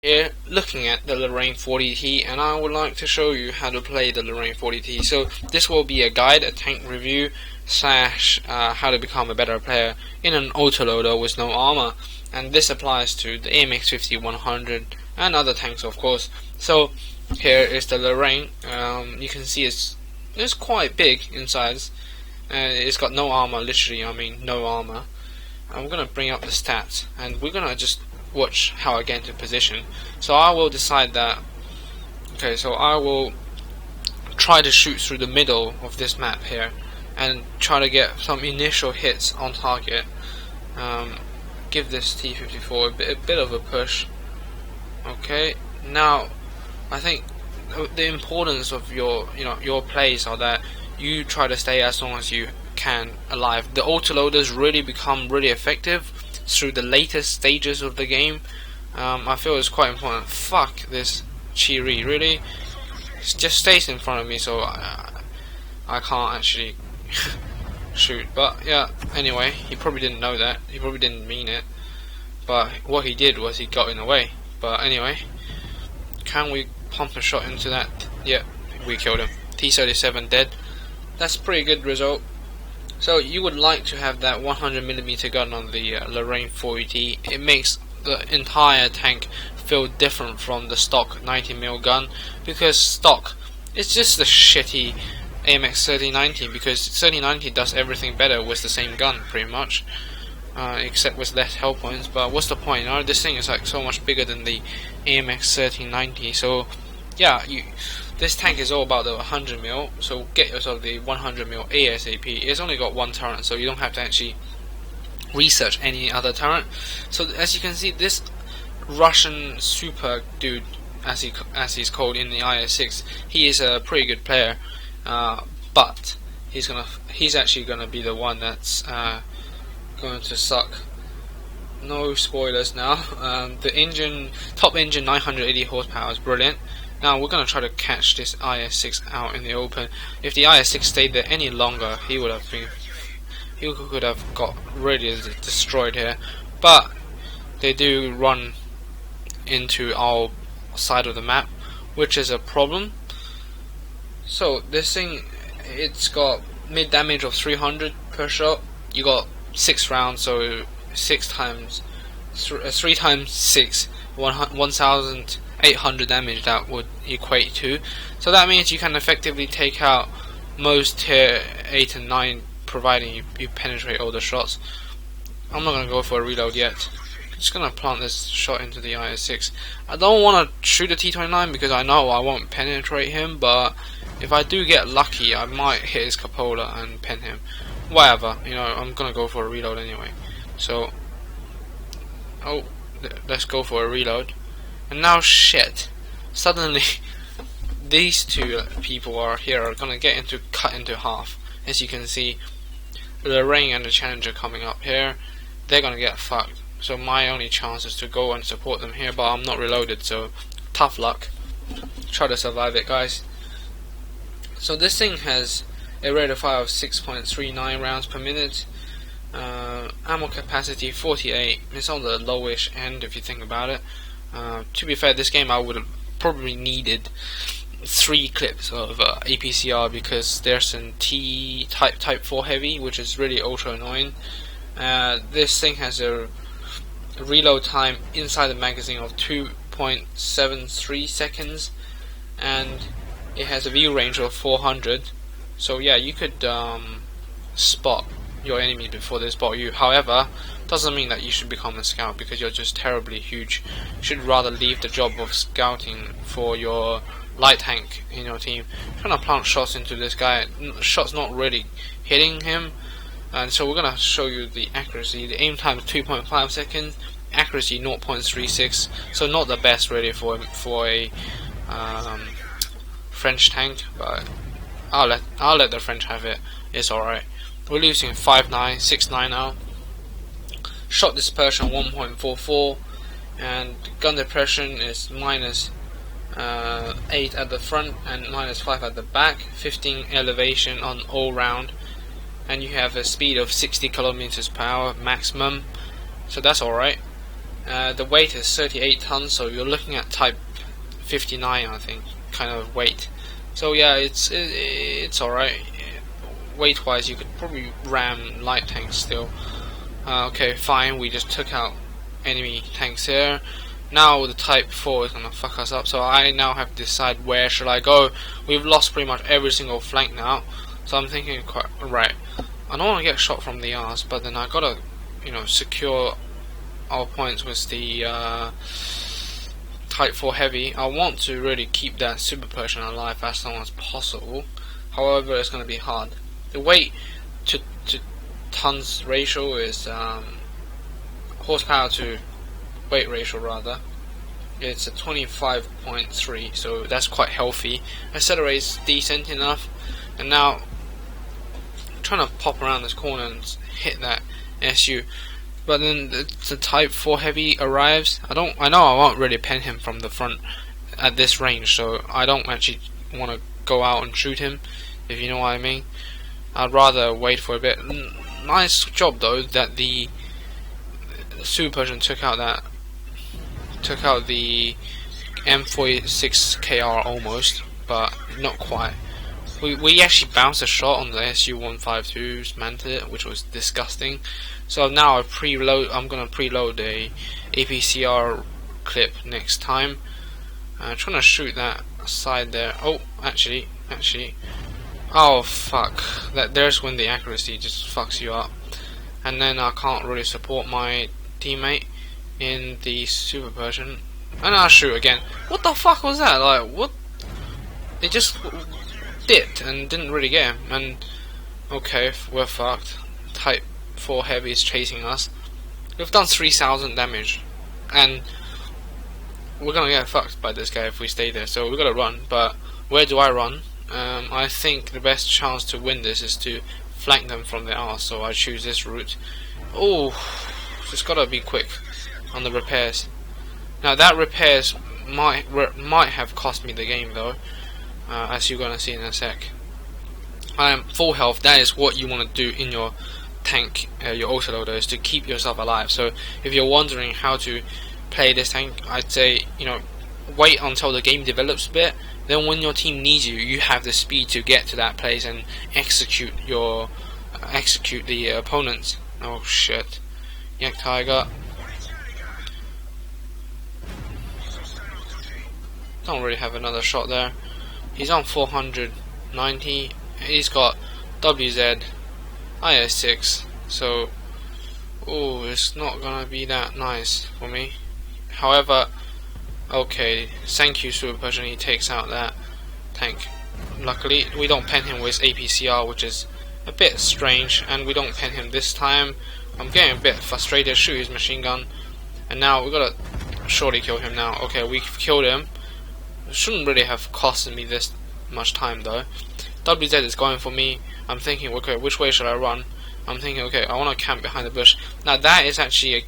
Here looking at the LORRAINE 40T, and I would like to show you how to play the LORRAINE 40T. So this will be a guide, a tank review slash how to become a better player in an autoloader with no armor, and this applies to the AMX 50-100 and other tanks, of course. So here is the LORRAINE. You can see it's quite big in size, and it's got no armor, literally, I mean no armor. I'm gonna bring up the stats, and we're gonna just watch how I get into position. So I will decide that, okay, so I will try to shoot through the middle of this map here and try to get some initial hits on target. Give this T-54 a bit of a push. Okay, now I think the importance of your plays are that you try to stay as long as you can alive. The autoloaders really become really effective through the latest stages of the game. I feel it's quite important. Fuck this Chiri, really? It just stays in front of me, so I can't actually shoot. But yeah, anyway, he probably didn't know that. He probably didn't mean it. But what he did was he got in the way. But anyway, can we pump a shot into that? Yeah, we killed him. T-37 dead. That's a pretty good result. So you would like to have that 100mm gun on the LORRAINE 40T. It makes the entire tank feel different from the stock 90mm gun, because stock, it's just the shitty AMX 3090, because 3090 does everything better with the same gun pretty much, except with less health points. But what's the point? This thing is like so much bigger than the AMX 3090. So yeah, this tank is all about the 100mm, so get yourself the 100mm ASAP. It's only got one turret, so you don't have to actually research any other turret. So as you can see, this Russian super dude, as he's called in the IS-6, he is a pretty good player, but he's actually gonna be the one that's going to suck. No spoilers now. The top engine 980 horsepower is brilliant. Now we're going to try to catch this IS-6 out in the open. If the IS-6 stayed there any longer, he could have got really destroyed here. But they do run into our side of the map, which is a problem. So this thing, it's got mid damage of 300 per shot. You got 6 rounds, so 6 times 3 times 6, 1,800 damage that would equate to. So that means you can effectively take out most tier 8 and 9, providing you penetrate all the shots. I'm not going to go for a reload yet. I'm just going to plant this shot into the IS-6. I don't want to shoot the T-29 because I know I won't penetrate him, but if I do get lucky, I might hit his cupola and pen him. Whatever, I'm going to go for a reload anyway. So, let's go for a reload. And now shit, suddenly these two people are gonna get cut into half. As you can see, the LORRAINE and the Challenger coming up here, they're gonna get fucked. So my only chance is to go and support them here, but I'm not reloaded, so tough luck. Try to survive it, guys. So this thing has a rate of fire of 6.39 rounds per minute. Ammo capacity 48. It's on the lowish end if you think about it. To be fair, this game I would have probably needed 3 clips of APCR, because there's an Type 4 heavy, which is really ultra annoying. This thing has a reload time inside the magazine of 2.73 seconds, and it has a view range of 400. So yeah, you could spot your enemy before they spot you. However, doesn't mean that you should become a scout, because you're just terribly huge. You should rather leave the job of scouting for your light tank in your team. Trying to plant shots into this guy, shots not really hitting him, and so we're gonna show you the accuracy. The aim time is 2.5 seconds, accuracy 0.36, so not the best really for a French tank, but I'll let the French have it. It's alright. We're losing 5.9, 6.9 now. Shot dispersion 1.44, and gun depression is minus 8 at the front and minus 5 at the back. 15 elevation on all round, and you have a speed of 60 kilometers per hour maximum. So that's alright. The weight is 38 tons, so you're looking at type 59, I think, kind of weight. So yeah, it's alright. Weight wise, you could probably ram light tanks still. Okay, fine, we just took out enemy tanks here. Now the type 4 is gonna fuck us up, so I now have to decide where should I go. We've lost pretty much every single flank now, so I'm thinking, right, I don't want to get shot from the arse, but then I gotta, secure our points with the type 4 heavy. I want to really keep that super Persian alive as long as possible. However, it's gonna be hard. The weight to tons ratio is horsepower to weight ratio rather. It's a 25.3, so that's quite healthy. Accelerate's decent enough, and now I'm trying to pop around this corner and hit that SU. But then the type 4 heavy arrives. I know I won't really pen him from the front at this range, so I don't actually want to go out and shoot him, if you know what I mean. I'd rather wait for a bit. Nice job though that the Super Persian took out the M46KR almost, but not quite. We actually bounced a shot on the SU-152's Mantis, which was disgusting. So now I'm gonna preload a APCR clip next time. Trying to shoot that side there. Oh, actually, oh fuck! There's when the accuracy just fucks you up, and then I can't really support my teammate in the Super Persian, and I'll shoot again. What the fuck was that? Like, what? It just dipped and didn't really get him. And okay, we're fucked. Type 4 heavy is chasing us. We've done 3,000 damage, and we're gonna get fucked by this guy if we stay there. So we gotta run. But where do I run? I think the best chance to win this is to flank them from the arse, so I choose this route. Oh, just gotta be quick on the repairs. Now that repairs might have cost me the game though, as you're gonna see in a sec. I am full health. That is what you want to do in your tank, your autoloader, is to keep yourself alive. So if you're wondering how to play this tank, I'd say, wait until the game develops a bit. Then when your team needs you, you have the speed to get to that place and execute the opponents. Oh shit. Yak Tiger. Don't really have another shot there. He's on 490. He's got WZ, IS6. So, it's not gonna be that nice for me. However, okay, thank you Super Persian, he takes out that tank. Luckily, we don't pen him with APCR, which is a bit strange, and we don't pen him this time. I'm getting a bit frustrated. Shoot his machine gun, and now we gotta surely kill him now. Okay, we've killed him. It shouldn't really have costed me this much time though. WZ is going for me. I'm thinking, okay, which way should I run? I'm thinking, okay, I want to camp behind the bush. Now that is actually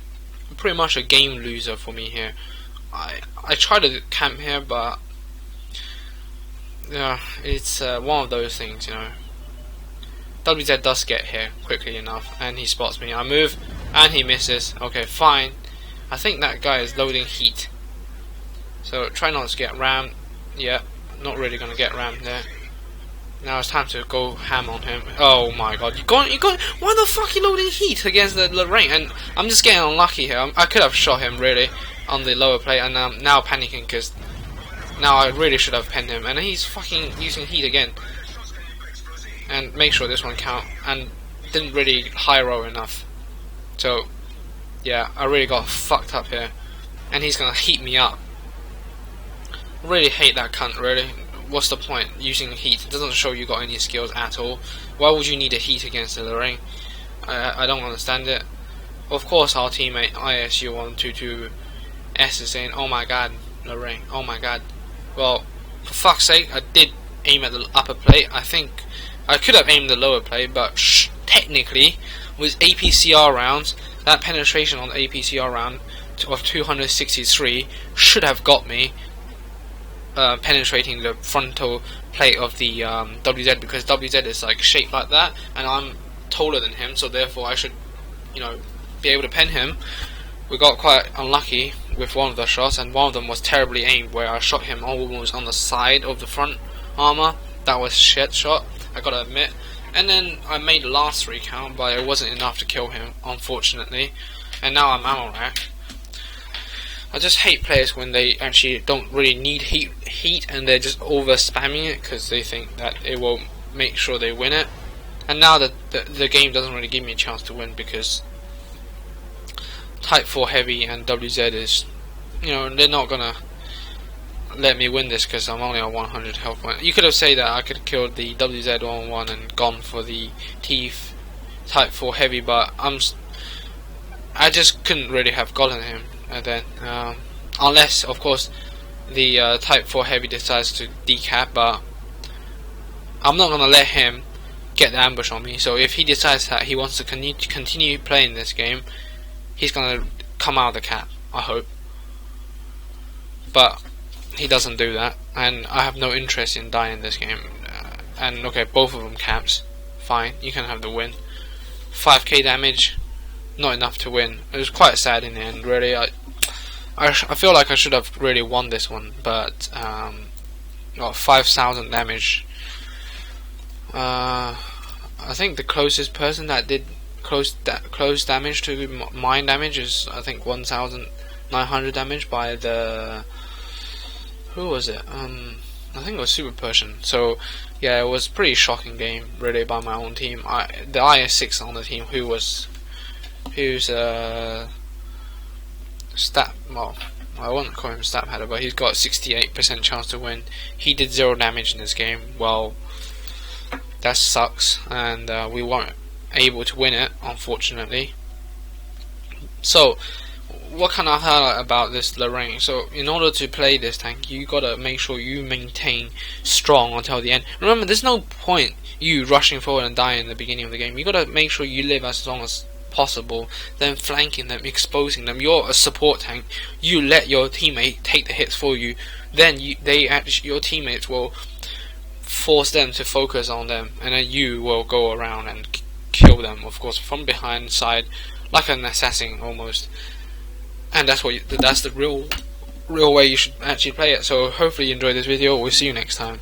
pretty much a game loser for me here. I try to camp here, but yeah, it's one of those things, WZ does get here quickly enough, and he spots me. I move, and he misses. Okay, fine. I think that guy is loading heat, so try not to get rammed. Yeah, not really gonna get rammed there. Now it's time to go ham on him. Oh my god, you got. Why the fuck are you loading heat against the LORRAINE? And I'm just getting unlucky here. I could have shot him really on the lower plate, and I'm now panicking because now I really should have penned him, and he's fucking using heat again. And make sure this one count, and didn't really high roll enough. So yeah, I really got fucked up here, and he's gonna heat me up. Really hate that cunt, really. What's the point using heat? It doesn't show you got any skills at all. Why would you need a heat against the LORRAINE? I don't understand it. Of course our teammate ISU122S is saying, oh my god, LORRAINE, oh my god. Well, for fuck's sake, I did aim at the upper plate. I think I could have aimed the lower plate, but technically with APCR rounds, that penetration on the APCR round of 263 should have got me penetrating the frontal plate of the WZ, because WZ is like shaped like that, and I'm taller than him, so therefore I should, be able to pen him. we got quite unlucky with one of the shots, and one of them was terribly aimed, where I shot him almost on the side of the front armor. That was shit shot, I gotta admit. And then I made the last 3 count, but it wasn't enough to kill him, unfortunately. And now I'm ammo rack. I just hate players when they actually don't really need heat and they're just over spamming it because they think that it will make sure they win it. And now that the game doesn't really give me a chance to win, because Type 4 Heavy and WZ is, you know, they're not gonna let me win this because I'm only on 100 health point. You could have said that I could have killed the WZ 1-1 and gone for the Type 4 Heavy, but I just couldn't really have gotten him then, unless of course the Type 4 Heavy decides to decap, but I'm not gonna let him get the ambush on me. So if he decides that he wants to continue playing this game, he's gonna come out of the cap, I hope. But he doesn't do that, and I have no interest in dying this game. And okay, both of them caps, fine, you can have the win. 5k damage, not enough to win. It was quite sad in the end, really. I feel like I should have really won this one, but got 5,000 damage. I think the closest person that did close damage to mine damage is, I think, 1,900 damage by the, who was it? I think it was Super Persian. So yeah, it was a pretty shocking game, really, by my own team. The IS6 on the team, who's stat, well, I wouldn't call him stat header, but he's got 68% chance to win. He did 0 damage in this game. Well, that sucks, and we weren't able to win it, unfortunately. So what can I highlight about this LORRAINE? So in order to play this tank, you gotta make sure you maintain strong until the end. Remember, there's no point you rushing forward and dying in the beginning of the game. You gotta make sure you live as long as possible, then flanking them, exposing them. You're a support tank. You let your teammate take the hits for you. Then your teammates will force them to focus on them, and then you will go around and kill them, of course, from behind, side, like an assassin almost. And that's the real way you should actually play it. So hopefully you enjoyed this video. We'll see you next time.